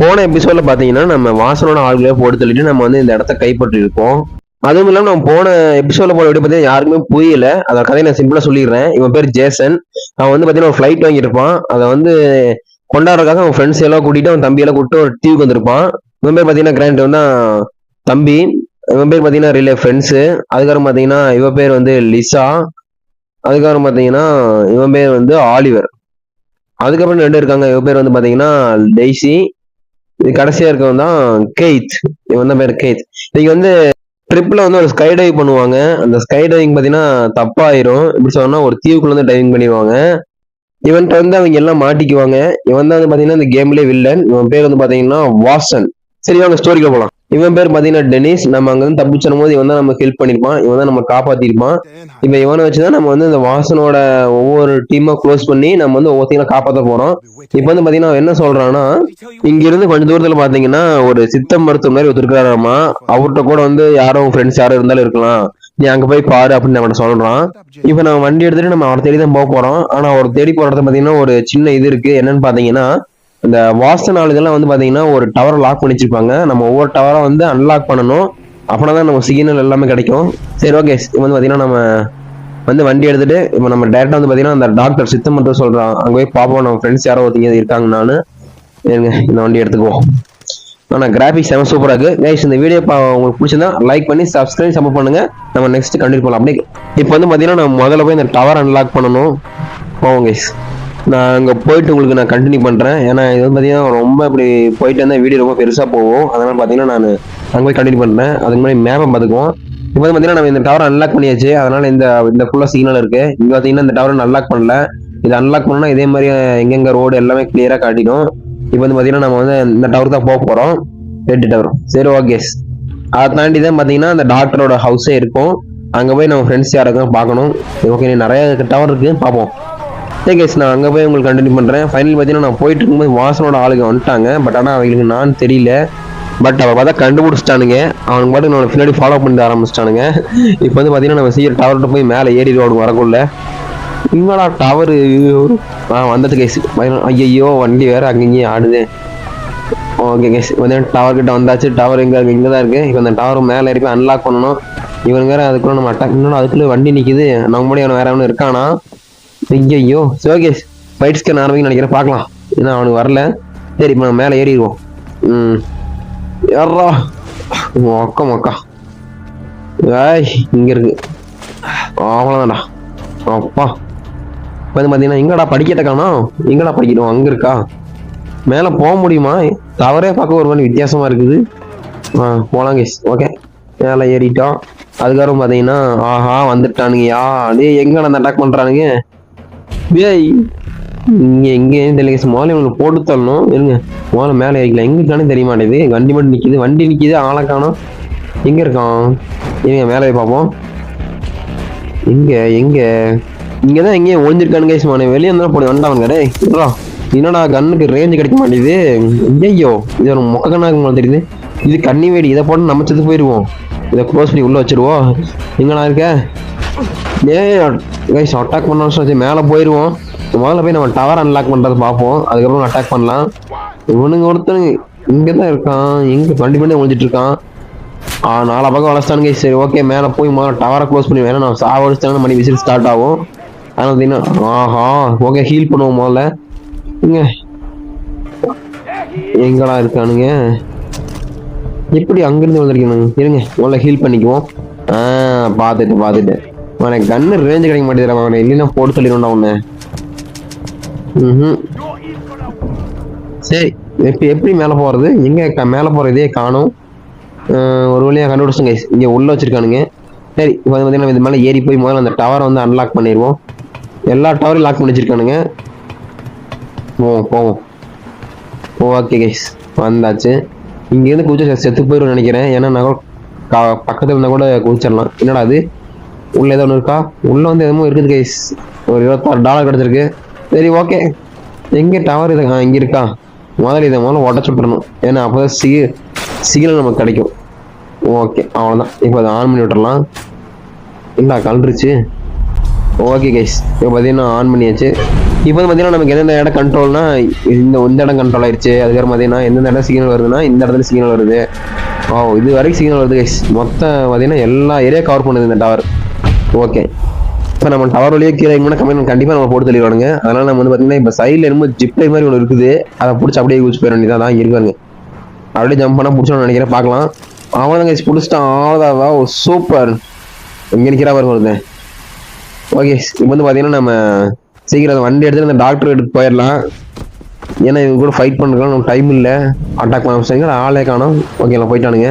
போன எபிசோட்ல பாத்தீங்கன்னா நம்ம வாசனோட ஆளுகளே போட்டு தள்ளிட்டு நம்ம வந்து இந்த இடத்த கைப்பற்றி இருக்கோம். அதுவும் இல்லாம நம்ம போன எபிசோட்ல போன வீடியோ பார்த்தீங்கன்னா யாருக்குமே புரியல. அதை கதையை நான் சிம்பிளா சொல்லிடுறேன். இவன் பேர் ஜேசன். அவன் வந்து பாத்தீங்கன்னா ஒரு ஃபிளைட் வாங்கியிருப்பான். அதை வந்து கொண்டாடுறதுக்காக அவன் ஃப்ரெண்ட்ஸ் எல்லாம் கூட்டிட்டு அவன் தம்பியெல்லாம் கூப்பிட்டு ஒரு தீவுக்கு வந்திருப்பான். இவன் பேர் பாத்தீங்கன்னா கிராண்ட் தான் தம்பி. இவன் பேர் பாத்தீங்கன்னா ரிலே ஃப்ரெண்ட்ஸு. அதுக்கப்புறம் பாத்தீங்கன்னா இவ பேர் வந்து லிசா. அதுக்கப்புறம் பாத்தீங்கன்னா இவன் பேர் வந்து ஆலிவர். அதுக்கப்புறம் 2 இருக்காங்க. இவ பேர் வந்து பாத்தீங்கன்னா டெய்சி. இது கடைசியா இருக்கவன் தான் கெய்த். இவன் தான் பேர் கெய்த். இன்னைக்கு வந்து ட்ரிப்ல வந்து ஒரு ஸ்கை டைவ் பண்ணுவாங்க. அந்த ஸ்கை டைவிங் பாத்தீங்கன்னா தப்பாயிரும். எப்படி சொன்னா ஒரு தீவுக்குள்ள வந்து டைவிங் பண்ணிடுவாங்க. இவன்ட்ட வந்து அவங்க எல்லாம் மாட்டிக்குவாங்க. இவன் தான் வந்து பாத்தீங்கன்னா இந்த கேம்லயே வில்லன். இவன் பேர் வந்து பாத்தீங்கன்னா வாசன். சரி வாங்க ஸ்டோரிக்குள்ள போலாம். இவன் பேர் பாத்தீங்கன்னா டெனிஸ். நம்ம அங்க வந்து தப்பிச்சும் போது இவன் தான் நம்ம ஹெல்ப் பண்ணிருப்பான். இவன் தான் நம்ம காப்பாத்திருப்பான். இப்ப இவனை வச்சுதான் நம்ம வந்து இந்த வாசனோட ஒவ்வொரு டீமா க்ளோஸ் பண்ணி நம்ம வந்து ஒவ்வொருத்தையும் காப்பாற்ற போறோம். இப்ப வந்து பாத்தீங்கன்னா என்ன சொல்றான்னா, இங்க இருந்து கொஞ்சம் தூரத்துல பாத்தீங்கன்னா ஒரு சித்த மருத்துவ மாதிரி ஒருத்தருக்காராமா. அவர்கிட்ட கூட வந்து யாரும் ஃப்ரெண்ட்ஸ் யாரும் இருந்தாலும் இருக்கலாம், நீ அங்க போய் பாரு அப்படின்னு அவன் சொல்றான். இப்ப நம்ம வண்டி எடுத்துட்டு நம்ம அவரை தேடி தான் போக போறோம். ஆனா அவர் தேடி போற இடத்துல பாத்தீங்கன்னா ஒரு சின்ன இது இருக்கு. என்னன்னு பாத்தீங்கன்னா இந்த வாசன் ஆளுதெல்லாம் வந்து பாத்தீங்கன்னா ஒரு டவரை லாக் பண்ணி வச்சிருப்பாங்க. நம்ம ஒவ்வொரு டவரை வந்து அன்லாக் பண்ணணும். அப்படின்னா நம்ம சிக்னல் எல்லாமே கிடைக்கும். சரி ஓகே. வந்து பாத்தீங்கன்னா நம்ம வந்து வண்டி எடுத்துட்டு இப்போ நம்ம டேரக்டா வந்து பாத்தீங்கன்னா அந்த டாக்டர் சித்தம் மட்டும் சொல்றான். அங்க போய் பாப்போம் நம்ம ஃப்ரெண்ட்ஸ் யாரோ ஒருத்தங்க இருக்காங்க. நானு இந்த வண்டி எடுத்துக்குவோம். ஆனா கிராபிக்ஸ் செம சூப்பரா இருக்கு கைஸ். இந்த வீடியோ உங்களுக்கு பிடிச்சிருந்தா லைக் பண்ணி சப்ஸ்கிரைப் சப்போர்ட் பண்ணுங்க. நம்ம நெக்ஸ்ட் கண்டினியூ பண்ணலாம். அப்படியே இப்போ வந்து பாத்தீங்கன்னா நம்ம முதல்ல போய் இந்த டவர் அன்லாக் பண்ணணும். போவோம் கைஸ். நான் அங்கே போயிட்டு உங்களுக்கு நான் கண்டினியூ பண்ணுறேன். ஏன்னா இது வந்து பார்த்தீங்கன்னா ரொம்ப இப்படி போயிட்டு இருந்தால் வீடியோ ரொம்ப பெருசாக போகும். அதனால் பார்த்தீங்கன்னா நான் அங்கே போய் கண்டினியூ பண்ணுறேன். அதுக்கு முன்னாடி மேப்பை பார்த்துக்குவோம். இப்போ வந்து பார்த்தீங்கன்னா நம்ம இந்த டவர் அன்லாக் பண்ணியாச்சு. அதனால் இந்த ஃபுல்லாக சிக்னல் இருக்குது. இங்கே பார்த்தீங்கன்னா இந்த டவர் அன்லாக் பண்ணல. இது அன்லாக் பண்ணோன்னா இதே மாதிரி எங்கெங்கே ரோடு எல்லாமே கிளியராக காட்டிடும். இப்போ வந்து பார்த்தீங்கன்னா நம்ம வந்து இந்த டவர் தான் போக போகிறோம். Red tower. சரி ஓகே. அதை தாண்டி தான் பார்த்தீங்கன்னா அந்த டாக்டரோட ஹவுஸே இருக்கும். அங்கே போய் நம்ம ஃப்ரெண்ட்ஸ் யாருக்கும் பார்க்கணும். ஓகே, நிறைய டவர் இருக்குது, பார்ப்போம். சரி கைஸ், நான் அங்கே போய் உங்களுக்கு கண்டினியூ பண்ணுறேன். ஃபைனல் பார்த்தீங்கன்னா நான் போயிட்டு இருக்கும்போது வாசனோட ஆளுங்க வந்துட்டாங்க. பட் ஆனால் அவங்களுக்கு நான் தெரியல. பட் அவள் பார்த்தா கண்டுபிடிச்சிட்டானுங்க. அவனுக்கு பாட்டு நான் பின்னாடி ஃபாலோ பண்ணி ஆரம்பிச்சிட்டானுங்க. இப்போ வந்து பார்த்தீங்கன்னா நம்ம சீக்கிரம் டவர்கிட்ட போய் மேலே ஏறிடுவோம் வரக்குள்ள. இவங்களா டவரு வந்துட்டு கைஸ். ஐயோ வண்டி வேற அங்கேயும் ஆடுது. ஓகே கைஸ், வந்து டவர் கிட்ட வந்தாச்சு. டவர் எங்கே இருக்குது? இங்கே தான் இருக்குது. இப்போ அந்த டவர் மேலே இருக்கு, அன்லாக் பண்ணணும். இவன் வேற அதுக்குள்ள நம்ம அட்டாக் பண்ணணும். அதுக்குள்ளே வண்டி நிற்கிது. நம்ம முன்னாடி அவன் வேற ஒன்று இருக்கானா? ஐயோ ஓகே, ஃபைட் ஸ்கேன் ஆரம்பிக்க நினைக்கிறேன். பார்க்கலாம். ஏன்னா அவனுக்கு வரல. சரி இப்போ நம்ம மேலே ஏறிடுவோம். யாரா மொக்கா ஏய் இங்கே இருக்கு. அவ்வளோதான்டா. அப்பா இப்போ வந்து பார்த்தீங்கன்னா எங்கடா படிக்கட்ட காணோம். எங்கடா படிக்கணும்? அங்கே இருக்கா? மேலே போக முடியுமா? தவறே பார்க்க ஒரு மாதிரி வித்தியாசமாக இருக்குது. போகலாம் கேஸ். ஓகே, மேலே ஏறிட்டோம். அதுக்கப்புறம் பார்த்தீங்கன்னா ஆஹா வந்துட்டானுங்கயா. அதே எங்கடா அந்த அட்டாக் பண்ணுறானுங்க? ஏய் இங்கே எங்கேயும் தெரியல. முதல்ல இவங்களுக்கு போட்டு தரணும். இருங்க, முதல்ல மேலே ஏறிக்கலாம். எங்கே இருக்கானே தெரிய மாட்டேது. வண்டி மட்டும் நிற்கிது. வண்டி நிற்கிது, ஆளை காணோம். எங்கே இருக்கான்? இருங்க மேலே போய் பார்ப்போம். இங்கே தான் எங்கேயும் ஒழிஞ்சிருக்கானு கைஸ். வெளியே இருந்தாலும் போய் வந்தாங்க. டே என்னடா கண்ணுக்கு ரேஞ்சு கிடைக்க மாட்டேது. ஐயோ இது ஒரு மொக்க கண்ணாக்கு தெரியுது. இது கண்ணி வேடி. இதை போட்டு நம்ம செத்து போயிடுவோம். இதை க்ளோஸ் பண்ணி உள்ளே வச்சிருவோம். எங்கடா இருக்க? கைஸ் அட்டாக் பண்ண வச்சு மேலே போயிடுவோம். முதல்ல போய் நம்ம டவர் அன்லாக் பண்ணுறது பார்ப்போம். அதுக்கப்புறம் அட்டாக் பண்ணலாம். இவனுங்க ஒருத்தனுங்க இங்கே தான் இருக்கான். எங்கே வண்டி பண்ணி ஒழிஞ்சிட்டு இருக்கான். நாலா பக்கம் வளர்த்தானுங்க. சரி ஓகே, மேலே போய் முதல்ல டவரை க்ளோஸ் பண்ணி வேணா நான் சாவடிச்சிட்டாங்கன்னா மணி விசில் ஸ்டார்ட் ஆகும். அதனால் பார்த்தீங்கன்னா ஆஹா ஓகே ஹீல் பண்ணுவோம். முதல்ல இங்க எங்கடா இருக்கானுங்க? எப்படி அங்கிருந்து வந்திருக்கீங்க? இருங்க முதல்ல ஹீல் பண்ணிக்குவோம். பார்த்துட்டு அவனுக்கு கண்ணு ரேஞ்சு கிடைக்க மாட்டேங்குது. அவனை இல்லைன்னா போட்டு சொல்லிடும்டா ஒன்று. சரி எப்படி மேலே போகிறது? எங்கே மேலே போகிற இதே காணும். ஒரு வழியாக கண்டுபிடிச்சுங்க. இங்கே உள்ளே வச்சுருக்கானுங்க. சரி இப்போ வந்து பார்த்தீங்கன்னா இது மேலே ஏறி போய் முதல்ல அந்த டவரை வந்து அன்லாக் பண்ணிடுவோம். எல்லா டவரையும் லாக் பண்ணி வச்சுருக்கானுங்க. போவோம். ஓகே கைஸ் வந்தாச்சு. இங்கேருந்து குதிச்சா செத்து போயிடும்னு நினைக்கிறேன். ஏன்னா நான் பக்கத்தில் இருந்தால் கூட குதிச்சிடலாம். என்னடா அது உள்ளே ஏதோ ஒன்று இருக்கா? உள்ளே வந்து எதுவும் இருக்குது கைஸ். ஒரு $26 கிடச்சிருக்கு. சரி ஓகே, எங்கே டவர் இது? இங்கே இருக்கா? இதை முதல்ல உடச்சு விட்டுறணும். ஏன்னா அப்போ தான் சிக்னல் நமக்கு கிடைக்கும். ஓகே அவ்வளோதான். இப்போ அதை ஆன் பண்ணி விட்டுறலாம். இல்லை கலந்துருச்சு. ஓகே கைஸ் இப்போ பார்த்தீங்கன்னா ஆன் பண்ணியாச்சு. இப்போ வந்து பார்த்தீங்கன்னா நமக்கு எந்தெந்த இடம் கண்ட்ரோல்னா இந்த இடம் கண்ட்ரோல் ஆயிடுச்சு. அதுக்கப்புறம் பார்த்தீங்கன்னா எந்தெந்த இடம் சிக்னல் வருதுன்னா இந்த இடத்துல சிக்னல் வருது. இது வரைக்கும் சிக்னல் வருது கைஸ். மொத்தம் பார்த்தீங்கன்னா எல்லா ஏரியா கவர் பண்ணுது இந்த டவர். ஓகே, இப்போ நம்ம டவர் வழியே கீழே இங்கே கம்பெனி கண்டிப்பாக நம்ம போட்டு தள்ளிடுவானுங்க. அதனால நம்ம வந்து பார்த்தீங்கன்னா இப்போ சைடில் என்னமோ ஜிப் லைன் மாதிரி ஒன்று இருக்குது. அதை பிடிச்சி அப்படியே யூஸ் போயிட வேண்டியதான். தான் இருக்காங்க அப்படியே ஜம்ப் பண்ணால் பிடிச்சோன்னு நினைக்கிறேன். பார்க்கலாம். அவன் கைஸ் பிடிச்சிட்டான். அவ்வளோதாவா? சூப்பர். இங்கே நிற்கிறா பாருங்க ஒருத்தன். ஓகே, இப்போ வந்து பார்த்தீங்கன்னா நம்ம சீக்கிரம் அந்த வண்டி எடுத்து அந்த டாக்டர் எடுத்து போயிடலாம். ஏன்னா இவங்க கூட ஃபைட் பண்ணுறதுலாம் நமக்கு டைம் இல்லை. அட்டாக் பண்ண ஆளே காணும். ஓகே, எல்லாம் போயிட்டானுங்க.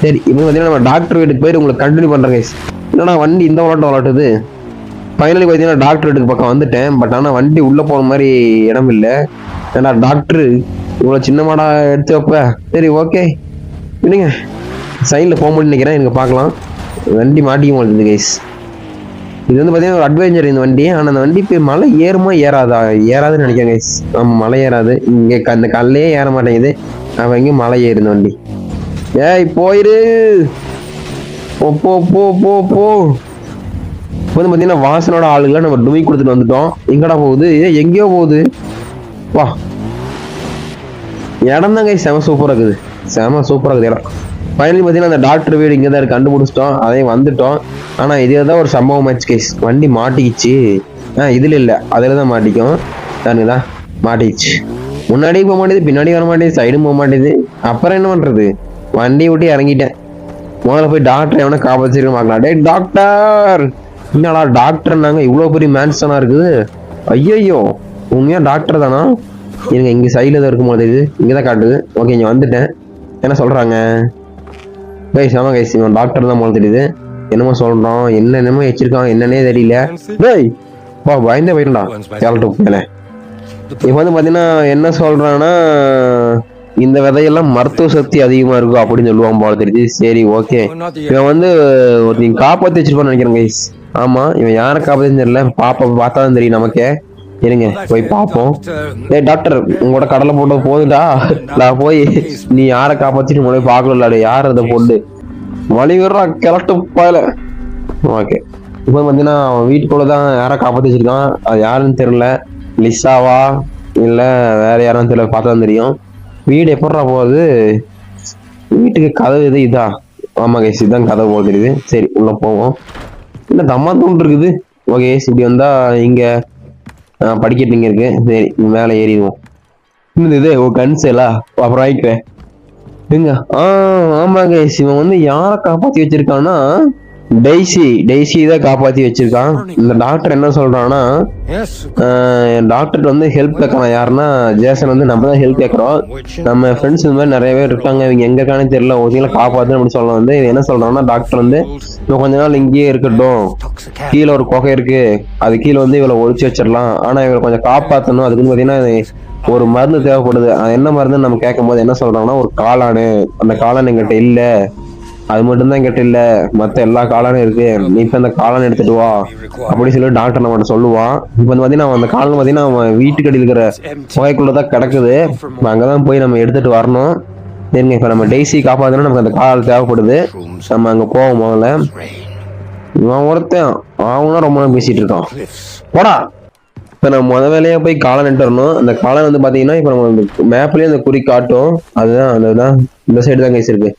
சரி, இப்போ பார்த்தீங்கன்னா நம்ம டாக்டர் வீட்டுக்கு போயிட்டு உங்களுக்கு கண்டினியூ பண்ணுறேன் கைஸ். என்னன்னா வண்டி இந்த விளாட்டுது. ஃபைனலி பார்த்தீங்கன்னா டாக்டர் வீட்டுக்கு பக்கம் வந்துட்டேன். பட் ஆனால் வண்டி உள்ளே போகிற மாதிரி இடம் இல்லை. ஏன்னா டாக்டர் இவ்வளோ சின்ன மாடா எடுத்து வைப்ப. சரி, ஓகே இல்லைங்க, சைடில் போக முடியும்னு நினைக்கிறேன். எனக்கு பார்க்கலாம். வண்டி மாட்டிக்க மாட்டேங்குது கைஸ். இது வந்து பார்த்தீங்கன்னா ஒரு அட்வென்ச்சர் இந்த வண்டி. ஆனால் அந்த வண்டி இப்போ மலை ஏறுமா ஏறாதுன்னு நினைக்கிறேன் கைஸ். ஆமாம், மலை ஏறாது. இங்கே அந்த கல்லையே ஏற மாட்டேங்குது. அவன் எங்கேயும் மலை ஏறு இந்த வண்டி. ஏய் போயிரு. போ போ போ போ போ. இப்போ வந்து பார்த்தீங்கன்னா வாசனோட ஆளுகளை நம்ம டுமி கொடுத்துட்டு வந்துட்டோம். எங்கடா போகுது? எங்கேயோ போகுது. வா, இடம் தான் கைஸ் செம சூப்பராக இருக்குது. இடம். ஃபைனலி பார்த்தீங்கன்னா அந்த டாக்டர் வீடு இங்கே தான் இருக்கு. கண்டுபிடிச்சிட்டோம். அதையும் வந்துட்டோம். ஆனால் இதில் தான் ஒரு சம்பவம் ஆச்சு கைஸ். வண்டி மாட்டிக்கிச்சு. இதில் இல்லை, அதில் தான் மாட்டிக்கும். தானுங்களா? மாட்டிக்கிச்சு. முன்னாடி போக மாட்டேது, பின்னாடி வர மாட்டேது, சைடும் போக மாட்டேது. அப்புறம் என்ன பண்ணுறது? வண்டியை விட்டு இறங்கிட்டேன். முதல்ல போய் டாக்டர் எவனா காப்பாற்றிருக்க பார்க்கலாம். டே டாக்டர், என்னடா டாக்டர்னாங்க? இவ்வளோ பெரிய மேன்சனாக இருக்குது. ஐயோ, உண்மையா டாக்டர் தானா? எனக்கு இங்கே சைடில் தான் இருக்கும் போது தெரியுது. இங்கே தான் காட்டுது. ஓகே, இங்கே வந்துட்டேன். என்ன சொல்கிறாங்க கைஸ்? ஆமாம் கைஸ், இவன் டாக்டர் தான் போல தெரியுது. என்னமோ சொல்கிறான். என்னென்னமோ வச்சிருக்கான், என்னன்னே தெரியல. டேய் வா, பயந்தே போயிடலாம். கேரட்டு மேலே. இப்போ வந்து பார்த்தீங்கன்னா என்ன சொல்கிறான்னா, இந்த விதையெல்லாம் மருத்துவ சக்தி அதிகமாக இருக்கும் அப்படின்னு சொல்லுவான் போல தெரியுது. சரி, ஓகே. இவன் வந்து ஒருத்தங்க காப்பாற்றி வச்சிருப்பான்னு நினைக்கிறேன் கைஸ். ஆமாம், இவன் யாரை காப்பாற்றின்னு தெரியல. பார்த்தா தான் தெரியும் நமக்கே. இருங்க போய் பார்ப்போம். ஏய் டாக்டர், உங்களோட கடலை போட்டு போதுடா. நான் போய் நீ யாரை காப்பாற்றிட்டு போய் பார்க்கலாடே. யார் அதை போட்டு வழி விடுறா கிளட்டு பாயல. ஓகே, இப்போ பார்த்தீங்கன்னா அவன் வீட்டுக்குள்ள தான் யாரை காப்பாற்றி வச்சிருக்கான். அது யாருன்னு தெரியல. லிசாவா இல்லை வேற யாரும் தெரியல. பார்த்தா தான் தெரியும். வீடு எப்படா போகுது? வீட்டுக்கு கதவு இது இதா? ஆமா கைஸ், இதுதான் கதவு போக தெரியுது. சரி, உள்ள போவோம். என்ன தம்மா தூண்டு இருக்குது. ஓகே, இப்படி வந்தா இங்க படிக்கட்டு இங்க இருக்கு. சரி, மேலே ஏறிடுவோம். இது கன்சேலா? அப்புறம் ஆயிக்கிறேன். எங்க ஆமா கைஸ், இவன் வந்து யாரை காப்பாத்தி வச்சிருக்கான்னா டெய்ஸி தான் காப்பாத்தி வச்சிருக்கான். இந்த டாக்டர் என்ன சொல்றான்னா, டாக்டர் வந்து ஹெல்ப் கேட்கலாம். யாருன்னா ஜேசன் வந்து நம்ம தான் ஹெல்ப் கேட்கறோம். நம்ம ஃப்ரெண்ட்ஸ் இந்த மாதிரி நிறைய பேர் இருக்காங்க, இவங்க எங்க இருக்கானே தெரியல, ஒருத்தங்களை காப்பாத்து அப்படி சொல்ல வந்து என்ன சொல்றான்னா, டாக்டர் வந்து இன்னும் கொஞ்ச நாள் இங்கேயே இருக்கட்டும், கீழே ஒரு குகை இருக்கு, அது கீழே வந்து இவளை ஒழிச்சு வச்சிடலாம், ஆனா இவளை கொஞ்சம் காப்பாற்றணும். அதுக்குன்னு பாத்தீங்கன்னா ஒரு மருந்து தேவைப்படுது. அது என்ன மருந்துன்னு நம்ம கேட்கும் போது என்ன சொல்றாங்கன்னா, ஒரு காளானு. அந்த காளான் எங்கிட்ட இல்ல, அது மட்டும்தான் என்கிட்ட இல்ல, மத்த எல்லா காளானும் இருக்கு, நீ இப்ப அந்த காளான் எடுத்துட்டு வா அப்படி சொல்லி டாக்டர் நம்ம சொல்லுவான். இப்ப வந்து பாத்தீங்கன்னா அந்த காளான் பாத்தீங்கன்னா அவன் வீட்டுக்கடி இருக்கிற புகைக்குள்ளதான் கிடக்குது. அங்கதான் போய் நம்ம எடுத்துட்டு வரணும். சரிங்க, இப்ப நம்ம டெய்ஸி காப்பாத்தணும், நமக்கு அந்த காளான் தேவைப்படுது. நம்ம அங்க போவோம். முதல்ல இவன் ஒருத்தன் அவனா ரொம்ப நேரம் பேசிட்டு இருக்கான். போடா. இப்ப நம்ம முத வேலையா போய் காளான் எடுத்து வரணும். அந்த காளான் வந்து பாத்தீங்கன்னா இப்ப நம்ம மேப்லயே அந்த குறி காட்டும். அதுதான் இந்த சைடு தான் கைஸ் இருக்கு.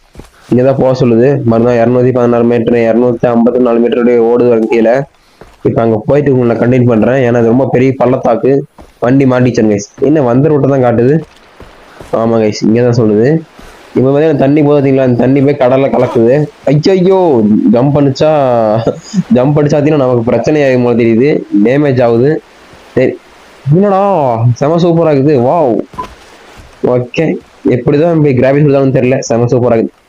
இங்கதான் போக சொல்லுது. மறுநாள் 216 மீட்டர் 254 மீட்டர் ஓடுது கீழே. இப்ப அங்க போயிட்டு உங்களை கண்டினியூ பண்றேன். ஏன்னா அது ரொம்ப பெரிய பள்ளத்தாக்கு. வண்டி மாட்டிச்சேன் கைஸ். என்ன வந்த ரூட்டை தான் காட்டுது. ஆமா கைஸ், இங்கதான் சொல்லுது. இப்ப பாத்தீங்கன்னா தண்ணி போதீங்களா, அந்த தண்ணி போய் கடல்ல கலக்குது. ஐயோ, ஜம்ப் அடிச்சாத்தீங்கன்னா நமக்கு பிரச்சனை ஆகும் போது தெரியுது, டேமேஜ் ஆகுது. சரி, என்னடா செம சூப்பரா இருக்குது. Wow, okay. எப்படிதான் போய் கிராஃபிக்ஸ் கொடுத்தாலும் தெரியல, செம சூப்பரா இருக்குது.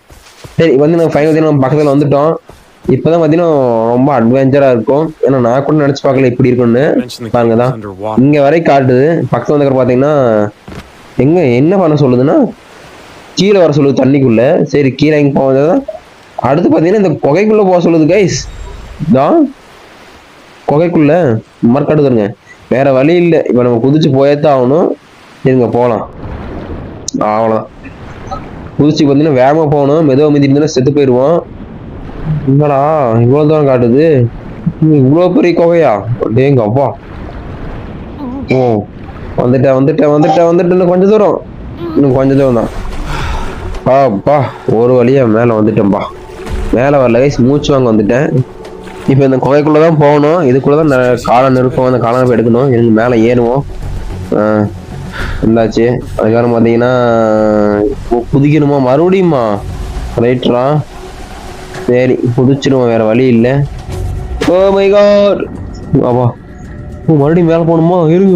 சரி, வந்து நம்ம ஃபைனல் நம்ம பக்கத்துல வந்துட்டோம். இப்பதான் பாத்தீங்கன்னா ரொம்ப அட்வென்ச்சரா இருக்கும். ஏன்னா நான் கூட நினைச்சு பார்க்கல இப்படி இருக்கும்னு. பாருங்கதான் இங்க வரை காட்டுது. பக்கத்துல வந்து பாத்தீங்கன்னா எங்க என்ன பண்ண சொல்லுதுன்னா, கீழே வர சொல்லுது தண்ணிக்குள்ள. சரி, கீழே எங்க போவதுதான். அடுத்து பாத்தீங்கன்னா இந்த குகைக்குள்ள போக சொல்லுது கைஸ். தான் குகைக்குள்ள மறுக்காட்டு தருங்க, வேற வழி இல்லை. இப்ப நம்ம குதிச்சு போயத்தான் ஆகணும். சரிங்க, போகலாம். அவ்வளவுதான். குதிச்சு பார்த்தீங்கன்னா வேகமா போகணும். மெதுவாக மிதிட்டு செத்து போயிடுவோம். என்னடா இவ்வளவு தூரம் காட்டுது, இவ்வளவு பெரிய குகையா? டேங்க அப்பா. ஓ வந்துட்டேன் இன்னும் கொஞ்சம் தூரம். தான். அப்பா ஒரு வழியா மேலே வந்துட்டேன்பா. மேலே வரல கைஸ், மூச்சு வாங்க வந்துட்டேன். இப்போ இந்த குகைக்குள்ளே தான் போகணும். இதுக்குள்ளே தான் காலம் இருக்கும். அந்த காலம் எடுக்கணும். எனக்கு மேலே ஏறுவோம். இருந்தாச்சு. அதுக்கப்புறம் பார்த்தீங்கன்னா குதிக்கணுமா மறுபடியுமா? ரைட்ரா, சரி குதிச்சிடுவோம், வேற வழி இல்லை. ஓ மை காட், அப்பா மறுபடியும் மேலே போகணுமா? இருங்க.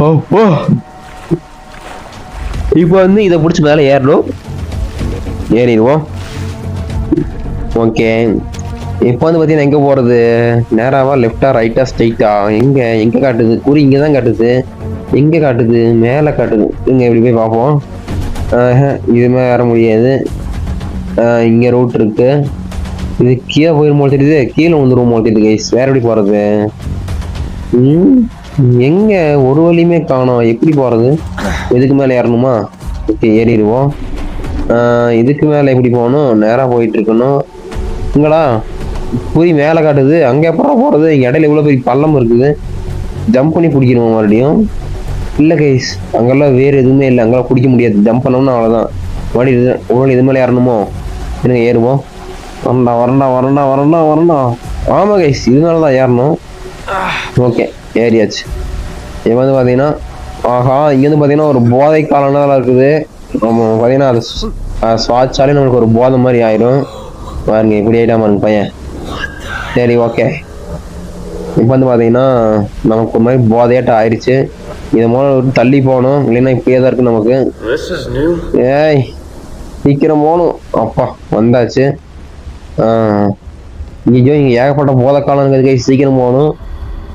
ஓ இப்போ வந்து இதை பிடிச்சி மேலே ஏறணும். ஏறிடுவோம். ஓகே, இப்போ வந்து பார்த்தீங்கன்னா எங்கே போகிறது? நேராவா, லெஃப்டா, ரைட்டா, ஸ்ட்ரைட்டா? எங்கே காட்டுது? குறி இங்கே தான் காட்டுது. எங்கே காட்டுது? மேலே காட்டுது. இங்கே இப்படி போய் பார்ப்போம். இதுமே ஏற முடியாது. இங்கே ரூட் இருக்கு. இது கீழே போயிடும் போல் தெரியுது. கீழே வந்துடும் போல் தெரியுது கைஸ். வேற எப்படி போகிறது? எங்கே ஒரு வழியுமே காணோம். எப்படி போகிறது? இதுக்கு மேலே ஏறணுமா? ஓகே, ஏறிடுவோம். இதுக்கு மேலே எப்படி போகணும்? நேராக போயிட்டு இருக்கணும். இங்கடா புரி மேலே காட்டுது. அங்கே எப்பறம் போகிறது? இங்கே இடையில இவ்வளோ பெரிய பள்ளம் இருக்குது. ஜம்ப் பண்ணி பிடிக்கணுமா மறுபடியும்? இல்லை கைஸ், அங்கெல்லாம் வேறு எதுவுமே இல்லை. அங்கெல்லாம் பிடிக்க முடியாது. ஜம்ப் பண்ணோம்னா அவ்வளோதான். மறுபடியும் ஒரு இது மேலே ஏறணுமோ? எனக்கு ஏறுவோம். வரண்டா. ஆமாம் கைஸ், இது மேலே தான் ஏறணும். ஓகே, ஏறியாச்சு. இப்போ வந்து பார்த்தீங்கன்னா ஆஹா, இங்கேருந்து பார்த்தீங்கன்னா ஒரு போதை காலம்லாம் இருக்குது. நம்ம பார்த்தீங்கன்னா அது சுவாச்சாலே நம்மளுக்கு ஒரு போதை மாதிரி ஆயிடும். பாருங்க இப்படி ஆகிட்டா பாருங்க பையன். சரி ஓகே, இப்போ வந்து பார்த்தீங்கன்னா நமக்கு ஒரு மாதிரி போதையாட்டம் ஆயிடுச்சு. இதை மூலம் தள்ளி போகணும், இல்லைன்னா இப்படியே தான் இருக்கு நமக்கு. ஏய் சீக்கிரம் போகணும். அப்பா வந்தாச்சு. இங்கேயோ இங்கே ஏகப்பட்ட போதை காலம் இருக்குது கை. சீக்கிரம் போகணும்,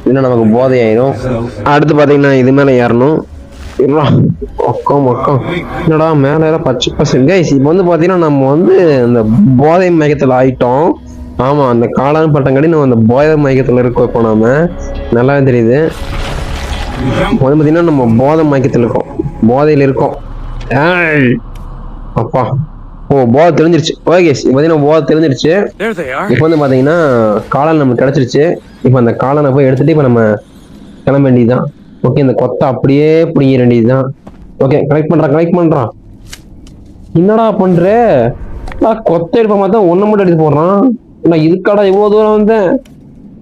இல்லைன்னா நமக்கு போதை ஆயிடும். அடுத்து பார்த்தீங்கன்னா இது மேலே ஏறணும். என்னடா மேலே பச்சை பசங்க கைஸ். இப்போ வந்து பார்த்தீங்கன்னா நம்ம வந்து இந்த போதை மயக்கத்தில் ஆயிட்டோம். ஆமாம், அந்த காளான் பட்டங்காடி நம்ம அந்த போதை மயக்கத்தில் இருக்கோம். இப்போ நாம நல்லா தெரியுது. இப்போ வந்து பார்த்தீங்கன்னா நம்ம போதை மயக்கத்தில் இருக்கோம், போதையில் இருக்கோம். அப்பா போதை தெரிஞ்சிருச்சு. ஓகே, இப்போ பார்த்தீங்கன்னா போதை தெரிஞ்சிருச்சு. இப்போ வந்து பார்த்தீங்கன்னா காளான் நமக்கு கிடச்சிருச்சு. இப்போ அந்த காளானை போய் எடுத்துட்டு இப்போ நம்ம கிளம்ப வேண்டியதுதான். ஓகே, இந்த கொத்தை அப்படியே பிடிங்க வேண்டியதுதான். ஓகே, கலெக்ட் பண்ணுறான். என்னடா பண்ற? கொத்தை எடுப்ப பார்த்தா ஒன்று மட்டும் எடுத்து போடுறான். நான் இதுக்காடா இவ்வளோ தூரம் வந்தேன்.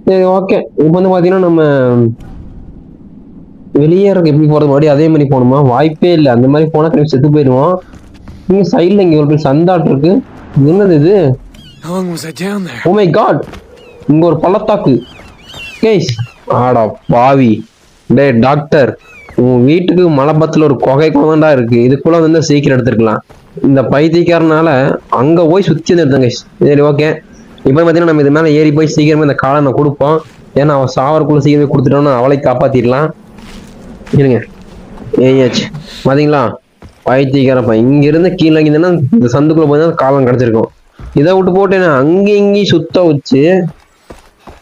சரி ஓகே, இப்போ வந்து பார்த்தீங்கன்னா நம்ம வெளியே எப்படி போகிறது? மறுபடியும் அதே மாதிரி போகணுமா? வாய்ப்பே இல்லை. அந்த மாதிரி போனால் கண்டிப்பாக செத்து போயிடுவோம். நீங்கள் சைடில் இங்கே ஒரு சந்தாட் இருக்கு. என்னது இது? ஓ மை காட், இங்கே ஒரு பள்ளத்தாக்கு கேஸ். ஆடா பாவி. டே டாக்டர், உன் வீட்டுக்கு மலைப்பத்தில் ஒரு குகை குழந்தா இருக்கு. இதுக்குள்ள வந்து சீக்கிரம் எடுத்துருக்கலாம். இந்த பைத்தியக்காரனால அங்கே போய் சுற்றி எடுத்தேங்க. சரி ஓகே, இப்போ பார்த்தீங்கன்னா நம்ம இது மேலே ஏறி போய் சீக்கிரமே இந்த காலனை கொடுப்போம். ஏன்னா அவன் சாவரக்குள்ள சீக்கிரமே கொடுத்துட்டோம்னா அவளை காப்பாற்றிடலாம். இருங்க, ஏயாச்சு பார்த்தீங்களா? பைத்தியக்காரப்பா இங்கிருந்து கீழே இங்கிருந்தா இந்த சந்துக்குள்ள போய் தான் காலம் கிடச்சிருக்கும். இதை விட்டு போட்டேன்னா அங்கேயும் இங்கேயும் சுத்த வச்சு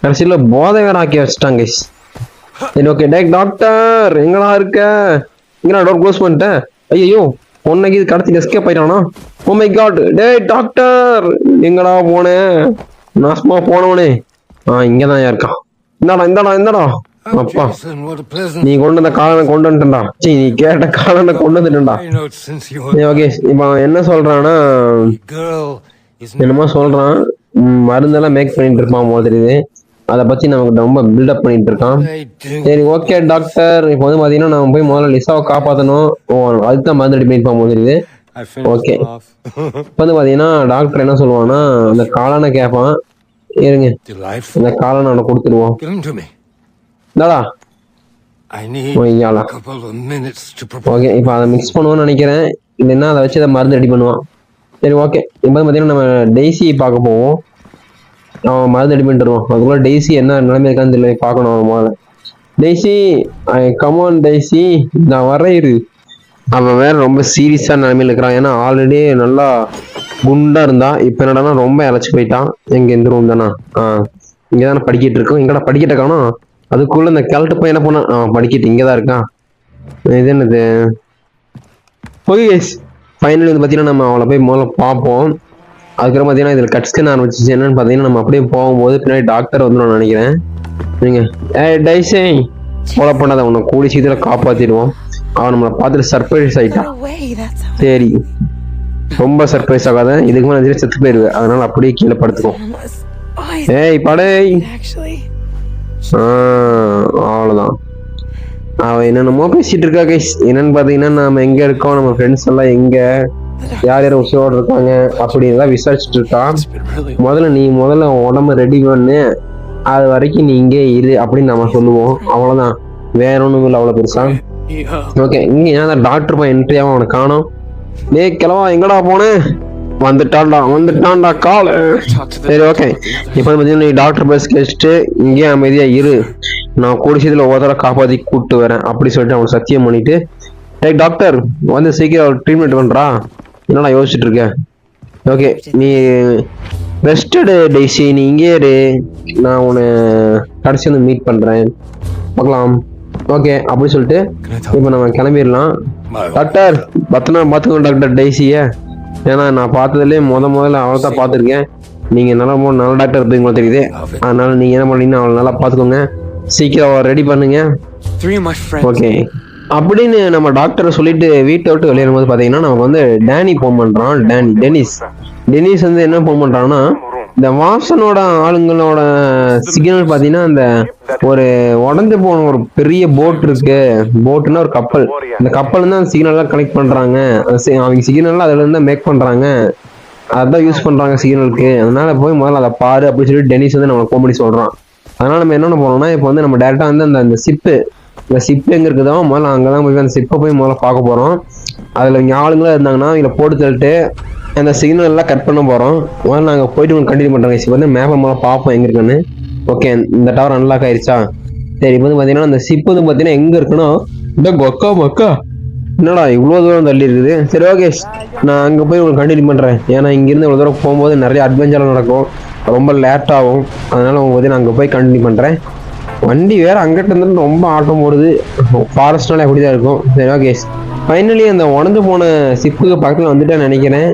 கடைசியில் போதை வேற ஆக்கி வச்சுட்டாங்க. சரி ஓகே, டாக்டர் எங்கடா இருக்க? இங்கே டோர் க்ளோஸ் பண்ணிட்டேன். ஐயோ, பொண்ணைக்கு இது கடத்தி எஸ்கேப் ஆயிட்டானா? ஓ மை காட், டாக்டர் எங்கடா போனேன்? நாசமா போனவனே. இங்கதான் இருக்கான். இந்தாடா. அப்பா, நீ கொண்டு வந்த காலனை கொண்டு வந்துட்டா. சரி, நீ கேட்ட காலனை கொண்டு வந்துட்டா. ஓகே, இப்போ என்ன சொல்றான்னா என்னமோ சொல்றான். மருந்தெல்லாம் மேக் பண்ணிட்டு இருப்பான் போல தெரியுது. அதை பத்தி நமக்கு ரொம்ப பில்டப் பண்ணிட்டு இருக்கான். சரி ஓகே டாக்டர், இப்போ வந்து பாத்தீங்கன்னா நம்ம போய் முதல்ல லிசாவை காப்பாற்றணும். அதுதான் மருந்து ரெடி பண்ணிருப்பான் போல தெரியுது. ஓகே, இப்போ வந்து பாத்தீங்கன்னா டாக்டர் என்ன சொல்லுவான்னா அந்த காளானை கேட்பான். இருங்க, அந்த காளானை அவனை கொடுத்துருவோம். தாடா ஓகே, இப்போ அதை மிக்ஸ் பண்ணுவோன்னு நினைக்கிறேன். இல்லைன்னா அதை வச்சு அதை மருந்து ரெடி பண்ணுவான். சரி ஓகே, இப்போ பார்த்தீங்கன்னா நம்ம டெய்ஸியை பார்க்க போவோம். அவன் மருந்து ரெடி பண்ணிட்டு வருவான். அதுக்குள்ள டெய்ஸி என்ன நிலைமை இருக்கான்னு தெரியல, பார்க்கணும். அவன் முதல்ல டெய்ஸி, கமான் டெய்ஸி, நான் வரையிரு. அவன் வேற ரொம்ப சீரியஸான நிலைமையில இருக்கிறான். ஏன்னா ஆல்ரெடி நல்லா குண்டா இருந்தான். இப்போ என்னடானா ரொம்ப இழைச்சி போயிட்டான். எங்க எந்த ரூம் தானா? இங்கே தானே படிக்கிட்டு இருக்கோம். எங்கடா படிக்கிட்டு இருக்கானோ? அதுக்குள்ள இந்த கிழட்டு போய் என்ன பண்ணான்? படிக்கிட்டு இங்கதான் இருக்கான். இது என்னது? ஓகே ஃபைனலி வந்து பார்த்தீங்கன்னா நம்ம அவளை போய் முதல்ல பார்ப்போம். அதுக்கப்புறம் பார்த்தீங்கன்னா இதில் கட் ஸ்கேன் ஆரம்பிச்சிச்சு. என்னன்னு பார்த்தீங்கன்னா நம்ம அப்படியே போகும்போது பின்னாடி டாக்டர் வந்து நான் நினைக்கிறேன். நீங்க டைசி ஃபாலோ பண்ணாத உன்னை கூடி சீக்கிரம் காப்பாற்றிடுவோம். அவன் நம்மளை பார்த்துட்டு சர்ப்ரைஸ் ஆகிட்டான். சரி, ரொம்ப சர்ப்ரைஸ் ஆகாத, இதுக்கு மேலே செத்து போயிடுவேன், அதனால அப்படியே கீழே படுத்துக்கும். ஏய் படை, அவ்வளோதான். அவன் என்னென்னமோ பேசிட்டு இருக்கா கைஸ். என்னன்னு பார்த்தீங்கன்னா நம்ம எங்க இருக்கோம், நம்ம ஃப்ரெண்ட்ஸ் எல்லாம் எங்க, யார் யார் உசுரோடு இருக்காங்க அப்படின்லாம் விசாரிச்சுட்டு இருக்கான். முதல்ல உடம்ப ரெடி பண்ணு, அது வரைக்கும் நீ இங்கே இரு அப்படின்னு நம்ம சொல்லுவோம். அவ்வளோதான், வேற ஒன்றும் இல்லை அவ்வளோ பெருசா. ஓகே, இங்கே ஏன்னா டாக்டர் போய் என்ட்ரி ஆகும், அவனை காணும். டே கிளவா, எங்கடா போனேன்? வந்துட்டான்டா கால். சரி ஓகே, இப்போ பார்த்தீங்கன்னா நீ டாக்டர் பேச கேட்டு இங்கேயே அமைதியா இரு, நான் கூடிச்சதுல ஒவ்வொரு காப்பாற்றி கூப்பிட்டு வரேன் அப்படி சொல்லிட்டு அவன் சத்தியம் பண்ணிட்டு, டேய் டாக்டர் வந்து சீக்கிரம் ட்ரீட்மெண்ட் பண்றா, என்னடா யோசிச்சுட்டு இருக்க? ஓகே, நீ ரெஸ்டடு டெய்ஸி, நீ இங்கே இரு, நான் உன்னை கடைசி வந்து மீட் பண்றேன், பார்க்கலாம். ஓகே அப்படி சொல்லிட்டு இப்போ நம்ம கிளம்பிடலாம். டாக்டர் பத்திரமா பார்த்துக்கோங்க டாக்டர் டெய்ஸியை, ஏன்னா நான் பார்த்ததுலேயே முதல்ல அவளை தான் பார்த்துருக்கேன். நீங்கள் நல்ல டாக்டர் இருப்பீங்களோ தெரியுது, அதனால நீங்கள் என்ன பண்ணீங்கன்னா அவளை நல்லா பார்த்துக்கோங்க, சீக்கிரம் அவளை ரெடி பண்ணுங்க. ஓகே அப்படின்னு நம்ம டாக்டர் சொல்லிட்டு வீட்டை விட்டு வெளியேறும் போது பார்த்தீங்கன்னா நமக்கு வந்து டேனி ஃபோன் பண்ணுறான். டெனிஸ் வந்து என்ன ஃபோன் பண்ணுறான்னா, இந்த வாசனோட ஆளுங்களோட சிக்னல் பார்த்தீங்கன்னா அந்த ஒரு உடஞ்சு போன ஒரு பெரிய போட் இருக்கு, போட்டுன்னா ஒரு கப்பல், இந்த கப்பல் தான் சிக்னல்லாம் கனெக்ட் பண்றாங்க, அவங்க சிக்னல்லாம் அதுல இருந்து மேக் பண்றாங்க, அதான் யூஸ் பண்றாங்க சிக்னலுக்கு, அதனால போய் முதல்ல அதை பாரு அப்படின்னு சொல்லி டெனிஸ் வந்து நம்ம ஃபோன் பண்ணி சொல்றான். அதனால நம்ம என்ன பண்ணோம்னா இப்போ வந்து நம்ம டேரக்டா வந்து அந்த சிப்பு எங்க இருக்குதோ முதல்ல அங்கதான் போய் அந்த சிப்பை போய் முதல்ல பார்க்க போறோம். அதுல இங்க ஆளுங்களா இருந்தாங்கன்னா இதில் போட்டு தள்ளிட்டு அந்த சிக்னல் எல்லாம் கட் பண்ண போறோம். முதல்ல நாங்கள் போயிட்டு கண்டினியூ பண்றோம். இப்போ வந்து மேப்பை முதல்ல பார்ப்போம் எங்க இருக்குன்னு. ஓகே, இந்த டவர் அன்லாக் ஆயிடுச்சா? சரி, இப்போ வந்து பார்த்தீங்கன்னா அந்த சிப்பு வந்து பார்த்தீங்கன்னா எங்க இருக்குன்னா இந்த மக்கா என்னடா இவ்வளோ தூரம் தள்ளி இருக்குது. சரி ஓகே, நான் அங்கே போய் உங்களுக்கு கண்டினியூ பண்ணுறேன். ஏன்னா இங்கேருந்து இவ்வளோ தூரம் போகும்போது நிறைய அட்வென்ச்சர்லாம் நடக்கும், ரொம்ப லேட் ஆகும், அதனால உங்களுக்கு நான் அங்கே போய் கண்டினியூ பண்ணுறேன். வண்டி வேற அங்கிட்ட இருந்து ரொம்ப ஆட்டம் போடுது, ஃபாரஸ்ட்னால எப்படி தான் இருக்கும். சரி ஓகே, ஃபைனலி அந்த உடஞ்சு போன சிப்புக்கு பக்கத்தில் வந்துட்டேன்னு நினைக்கிறேன்.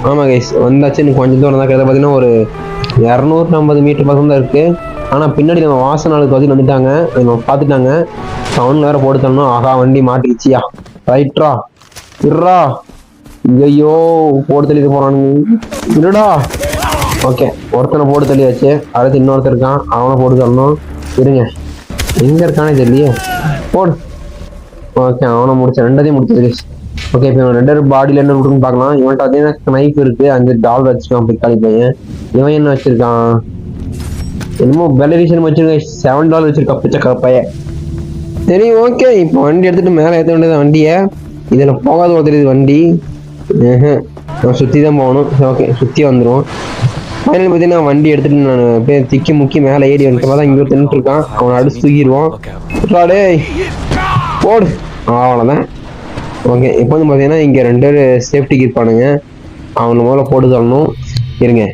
ஆமாம் கைஸ் வந்தாச்சு, இன்னும் கொஞ்சம் தூரம் தான் கிட்ட பார்த்தீங்கன்னா ஒரு 250 மீட்டர் பக்கம் தான் இருக்குது. ஆனால் பின்னாடி நம்ம வாசனாளுக்கு வந்து வந்துட்டாங்க, நம்ம பார்த்துட்டாங்க, சவுண்ட் வேறு போட்டு தரணும். ஆகா வண்டி மாட்டிக்கிச்சியா, ரைட்ரா இருடா, ஐயோ போட்டு தள்ளிட்டு போகிறானுங்க, இருடா. ஓகே, ஒருத்தனை போட்டு தள்ளியாச்சு, அடுத்து இன்னொருத்தர் இருக்கான், அவனை போட்டு தரணும். இருங்க, எங்கே இருக்கானே தெரியலையே, போடு. ஓகே, அவனை முடிச்சேன், ரெண்டதையும் முடிச்சது. ஓகே, இப்போ இவன் 2 பாடியில் என்ன இருக்குன்னு பார்க்கலாம். இவன்ட்டு பார்த்தீங்கன்னா நைஃப் இருக்குது, 5 டால் வச்சுருக்கான் பிக்காளி பையன். இவன் என்ன வச்சுருக்கான், என்னமோ பெலரிஷன் வச்சுருக்கேன், $7 வச்சுருக்கான் பிச்சைக்கார பையன். சரி ஓகே, இப்போ வண்டி எடுத்துகிட்டு மேலே ஏற்ற வேண்டியது வண்டியை, இதில் போகாத ஒரு தெரியுது வண்டி, நான் சுற்றி தான் போகணும். ஓகே, சுற்றி வந்துடும். ஃபைனல் பார்த்தீங்கன்னா வண்டி எடுத்துகிட்டு நான் அப்படியே திக்கி முக்கி மேலே ஏறி வந்துட்டு தான் இங்கே தின்னுட்டு இருக்கான், அவனை அடிச்சு தூக்கிடுவோம். டே போடு, அவ்வளோதான். ஓகே, இப்போ வந்து பார்த்தீங்கன்னா இங்கே 2 பேர் சேஃப்டிக்கு இருப்பானுங்க, அவனை முதல்ல போட்டு தரணும். இருங்க,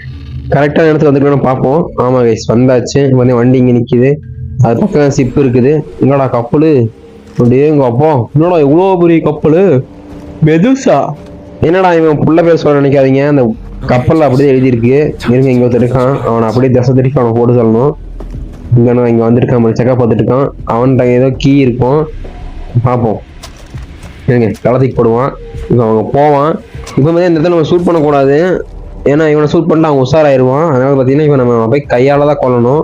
கரெக்டான இடத்துக்கு வந்துட்டு பார்ப்போம். ஆமாம் கைஸ் வந்தாச்சு. இப்போ வண்டி இங்கே நிற்கிது, அது பக்கம் சிப்பு இருக்குது. என்னடா கப்பல், அப்படியே எங்கள் அப்பா, என்னடா இவ்வளோ பெரிய கப்பல், மெதுசா. என்னடா இவன் புள்ள பேர் சொல்ல நினைக்காதீங்க, அந்த கப்பலில் அப்படியே எழுதியிருக்கு. இருங்க, இங்கே ஒருத்தர் இருக்கான், அவனை அப்படியே திசை திருப்பி அவனை போட்டு சொல்லணும். இங்கே வந்துருக்கான், செக்கப் பார்த்துட்டு இருக்கான், அவன்கிட்ட ஏதோ கீ இருக்கும், பார்ப்போம். இருங்க, களத்துக்கு போடுவான். இப்போ அவங்க போவான். இப்போ வந்து இந்த இடத்துல நம்ம ஷூட் பண்ணக்கூடாது, ஏன்னா இவனை ஷூட் பண்ணிட்டு அவன் உஷாராயிருவான். அதனால பார்த்தீங்கன்னா இப்போ நம்ம போய் கையால் தான் கொல்லணும்.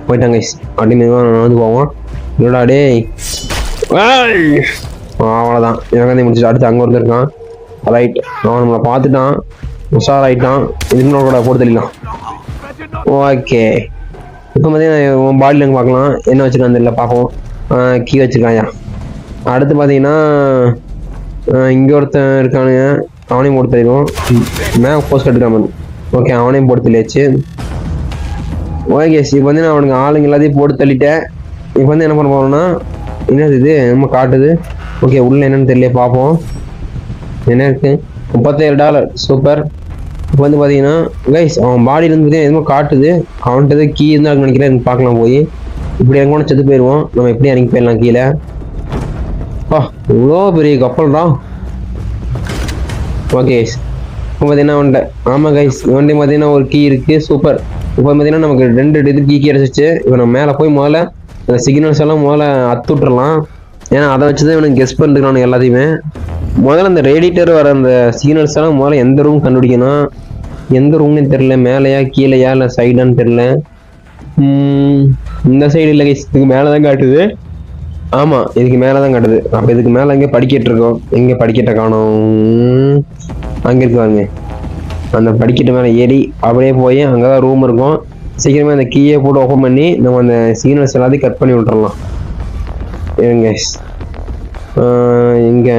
போயிட்டாங்க அப்படின்னு வந்து போவான். இல்லடா டே, அவ்வளோதான், இவங்க முடிச்சுட்டு அடுத்து அங்கே வந்துருக்கான். ரைட், அவன் நம்மளை பார்த்துட்டான், உஷாராயிட்டான், இதுக்கு கூட போட்டு தள்ளிடலாம். ஓகே, இப்போ பார்த்தீங்கன்னா உன் பாடியில் எங்கே பார்க்கலாம், என்ன வச்சுருக்கான் தெரியல, பார்ப்போம். கீ வச்சுருக்காயா. அடுத்து பார்த்தீங்கன்னா இங்கே ஒருத்தன் இருக்கானுங்க, அவனையும் போட்டு தள்ளிடுவோம். மேப் போஸ்ட் எடுக்காம. ஓகே, அவனையும் போட்டு தள்ளியாச்சு. ஓகே, இப்போ வந்து நான் அவனுக்கு ஆளுங்க எல்லாத்தையும் போட்டு தள்ளிட்டேன். இப்போ வந்து என்ன பண்ண போகிறோம்னா, என்னது இது நம்ம காட்டுது. ஓகே, உள்ள என்னன்னு தெரியல, பார்ப்போம். என்ன இருக்குது, $37, சூப்பர். இப்போ வந்து பார்த்தீங்கன்னா கைஸ் அவன் பாடியிலேருந்து பார்த்தீங்கன்னா எதுவும் காட்டுது, அவன்கிட்ட எதாவது கீ இருந்தால் நினைக்கிறேன், பார்க்கலாம். போய் இப்படி இறங்கணும், செத்து போயிடுவோம். நம்ம எப்படி இறங்கி போயிடலாம் கீழே. இவ்வளோ பெரிய கப்பல் தான். ஓகே, இப்போ பார்த்தீங்கன்னா அவன்கிட்ட, ஆமாம் கைஸ் இவன்ட்டு பார்த்தீங்கன்னா ஒரு கீ இருக்குது, சூப்பர். இப்போ பார்த்தீங்கன்னா நமக்கு 2 இது கீ கிடச்சிச்சு. இப்போ நம்ம மேலே போய் முதல்ல அந்த சிக்னல்ஸ் எல்லாம் முதல்ல அத்துட்றலாம். ஏன்னா அதை வச்சு தான் இவனுக்கு கெஸ் பண்ணிருக்கானு எல்லாத்தையுமே. முதல்ல அந்த ரேடிட்டர் வர அந்த சிக்னல்ஸ் எல்லாம் முதல்ல எந்த ரூம் கண்டுபிடிக்கணும். எந்த ரூம்னு தெரியல, மேலையா கீழையா இல்லை சைடான்னு தெரியல. இந்த சைடு இல்லை கைஸ், இதுக்கு மேலே தான் காட்டுது. ஆமாம், இதுக்கு மேலே தான் காட்டுது. அப்போ இதுக்கு மேலே எங்கே படிக்கட்டு இருக்கோம். எங்கே படிக்கட்டை காணும்? அங்கே இருக்குவாங்க. அந்த படிக்கட்டு மேலே ஏறி அப்படியே போய் அங்கே தான் ரூம் இருக்கும். சீக்கிரமே அந்த கீயை போட்டு ஓப்பன் பண்ணி நம்ம அந்த சிக்னல்ஸ் எல்லாத்தையும் கட் பண்ணி விட்டுறலாம். ஏங்க இங்கே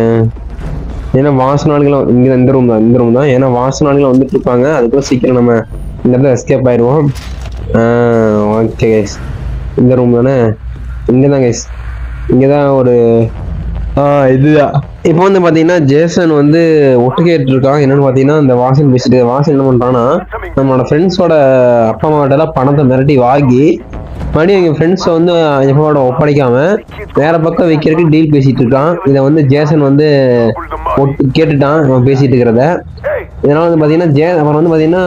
ஏன்னா வாசனாளிகளும் இங்கே இந்த ரூம் தான். ஏன்னா வாசனாளிகளும் வந்துட்டு இருப்பாங்க. அதுக்குள்ள சீக்கிரம் நம்ம இந்த இடத்துல எஸ்கேப் ஆயிடுவோம். ஓகே கைஸ், இந்த ரூம் தானே? இங்கே தான் கைஸ், இங்கே தான் ஒரு இதுதான். இப்போ வந்து பார்த்தீங்கன்னா ஜேசன் வந்து ஒட்டு கேட்டுருக்கான். என்னன்னு பார்த்தீங்கன்னா இந்த வாசன் பேசிட்டு வாசன் என்ன பண்ணுறான்னா நம்மளோட ஃப்ரெண்ட்ஸோட அப்பா அம்மாட்டெல்லாம் பணத்தை மிரட்டி வாங்கி மறுபடியும் எங்கள் ஃப்ரெண்ட்ஸை வந்து எப்போட ஒப்படைக்காம வேற பக்கம் வைக்கிறதுக்கு டீல் பேசிட்டு இருக்கான். இதை வந்து ஜேசன் வந்து கேட்டுட்டான் அவன் பேசிட்டு இருக்கிறத. இதனால வந்து பார்த்தீங்கன்னா அப்புறம் வந்து பார்த்தீங்கன்னா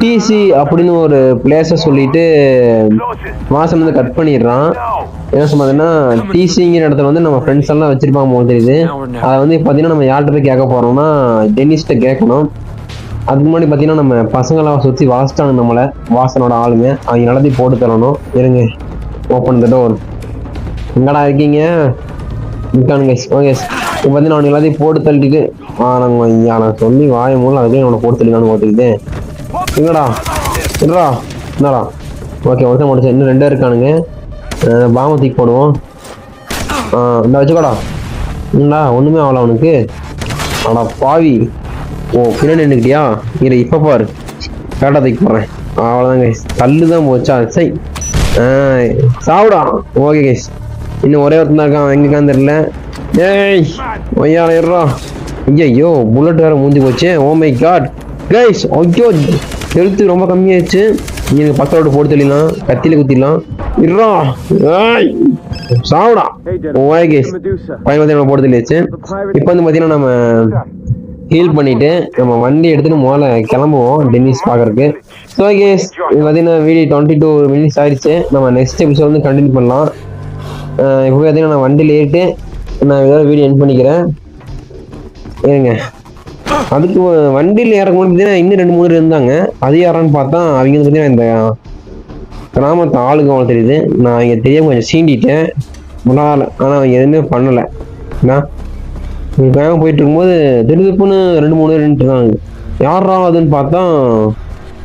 டிசி அப்படின்னு ஒரு பிளேஸை சொல்லிட்டு வாசன் வந்து கட் பண்ணிடுறான். என்ன சொன்னதுன்னா டிசிங்கிற இடத்துல வந்து நம்ம ஃப்ரெண்ட்ஸ் எல்லாம் வச்சிருப்பாங்க போது தெரியுது. அதை வந்து பார்த்தீங்கன்னா நம்ம யார்கிட்ட போய் கேட்க போறோம்னா டென்னிஸ்ட்டை கேட்கணும். அதுக்கு முன்னாடி பார்த்தீங்கன்னா நம்ம பசங்களாம் சுற்றி வாசிட்டாங்க நம்மளை, வாசனோட ஆளுங்க. அவங்க எல்லாத்தையும் போட்டு தரணும். இருங்க, ஓப்பன் த டோர். எங்கடா இருக்கீங்க? இருக்கானுங்க. ஓகே, இப்போ பார்த்தீங்கன்னா அவனுக்கு எல்லாத்தையும் போட்டு தள்ளிட்டு நான் சொல்லி வாய மூலம் அதுக்கே அவனை போட்டு தள்ளிக்கானு பார்த்துக்கிட்டேன். எங்கடா இருடா என்னடா? ஓகே, ஒருத்தன் முடிச்சு இன்னும் 2 இருக்கானுங்க. பாம்பை தூக்கி போடுவோம். இந்த வச்சுக்கோடா. என்னடா ஒன்றுமே ஆகல அவனுக்கு. ஆடா பாவி. ஓ பின்னாடி நின்றுக்கிட்டியா? இல்லை இப்போ பாரு, கரெக்டாக தூக்கி போடுறேன். அவ்வளோதான் கைஸ், கல்லு தான் போச்சா? சை சாப்பிடா. ஓகே கைஸ், இன்னும் ஒரே ஒருத்தன் தான் இருக்கான். எங்கேக்கான்னு தெரியல. ஏய் ஒய்யால இருறா. ஐயோ புல்லட் வேறு மூஞ்சி போச்சு. ஓ மை காட் கைஸ், ஐயோ ஹெல்த்து ரொம்ப கம்மியாயிடுச்சு. நீங்கள் பக்கத்தோட போட்டு தெளிலாம், கத்தியில் குத்திடலாம். இருறா சாப்பிடா. ஓகே கைஸ், பையன் போட்டு தெளியாச்சு. இப்போ வந்து பார்த்தீங்கன்னா நம்ம ஹீல் பண்ணிட்டு நம்ம வண்டி எடுத்துட்டு முதல்ல கிளம்புவோம் டென்னிஸ் பார்க்கறதுக்கு. ஸோ கேஸ் இது பார்த்தீங்கன்னா வீடியோ 22 minutes ஆயிடுச்சு. நம்ம நெக்ஸ்ட் எபிசோட் வந்து கண்டினியூ பண்ணலாம். இப்போ பார்த்தீங்கன்னா நான் வண்டியில் ஏறிட்டு நான் ஏதாவது வீடியோ எண்ட் பண்ணிக்கிறேன். ஏங்க அதுக்கு வண்டியில் ஏறக்கு முன்னாடி பார்த்தீங்கன்னா இன்னும் 2-3 பேர் இருந்தாங்க. அது யாரான்னு பார்த்தா அவங்க வந்து பார்த்தீங்கன்னா இந்த கிராமத்து ஆளுங்க அவங்க தெரியுது. நான் அவங்க தெரியாம கொஞ்சம் சீண்டிட்டேன் முன்னாள். ஆனால் அவங்க எதுவுமே பண்ணலை. வேகம் போயிட்டு இருக்கும்போது திடீர்னு 2-3 பேர் இருக்காங்க. யாரா அதுன்னு பார்த்தா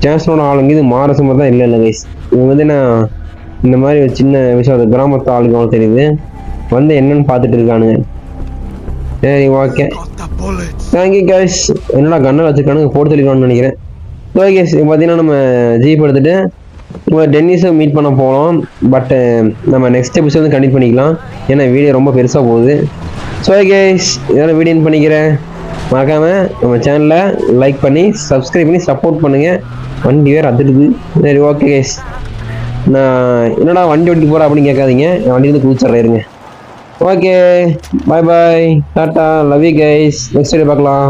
ஜேசனோட ஆளுங்க. இது மாரசமாக தான் இல்லை கைஸ். இவங்க வந்து நான் இந்த மாதிரி ஒரு சின்ன விஷயம் கிராமத்து ஆளுங்க அவங்க தெரியுது வந்து என்னன்னு பார்த்துட்டு இருக்கானுங்க. சரி ஓகே, தேங்க்யூ கைஸ். என்னடா கண்ணை வச்சுருக்கானுங்க, போட்டு தெளிவான்னு நினைக்கிறேன். ஓகே கைஸ், இப்போ பார்த்தீங்கன்னா நம்ம ஜீப் எடுத்துகிட்டு இப்போ டென்னிஸை மீட் பண்ண போகிறோம். பட்டு நம்ம நெக்ஸ்ட் எபிசோட் வந்து கண்டினியூ பண்ணிக்கலாம். ஏன்னா வீடியோ ரொம்ப பெருசாக போகுது. ஸோ கைஸ் இதெல்லாம் வீடியோ பண்ணிக்கிறேன். மறக்காமல் நம்ம சேனலை லைக் பண்ணி சப்ஸ்கிரைப் பண்ணி சப்போர்ட் பண்ணுங்கள். வண்டி வேறு அதிருது. சரி ஓகே கைஸ், நான் என்னடா வண்டி ஓட்டி போகிறேன் அப்படின்னு கேட்காதீங்க. நான் வண்டியிலேருந்து குதிச்சிட்றேன் இருங்க. Okay bye bye, tata, love you guys. Next video பார்க்கலாம்.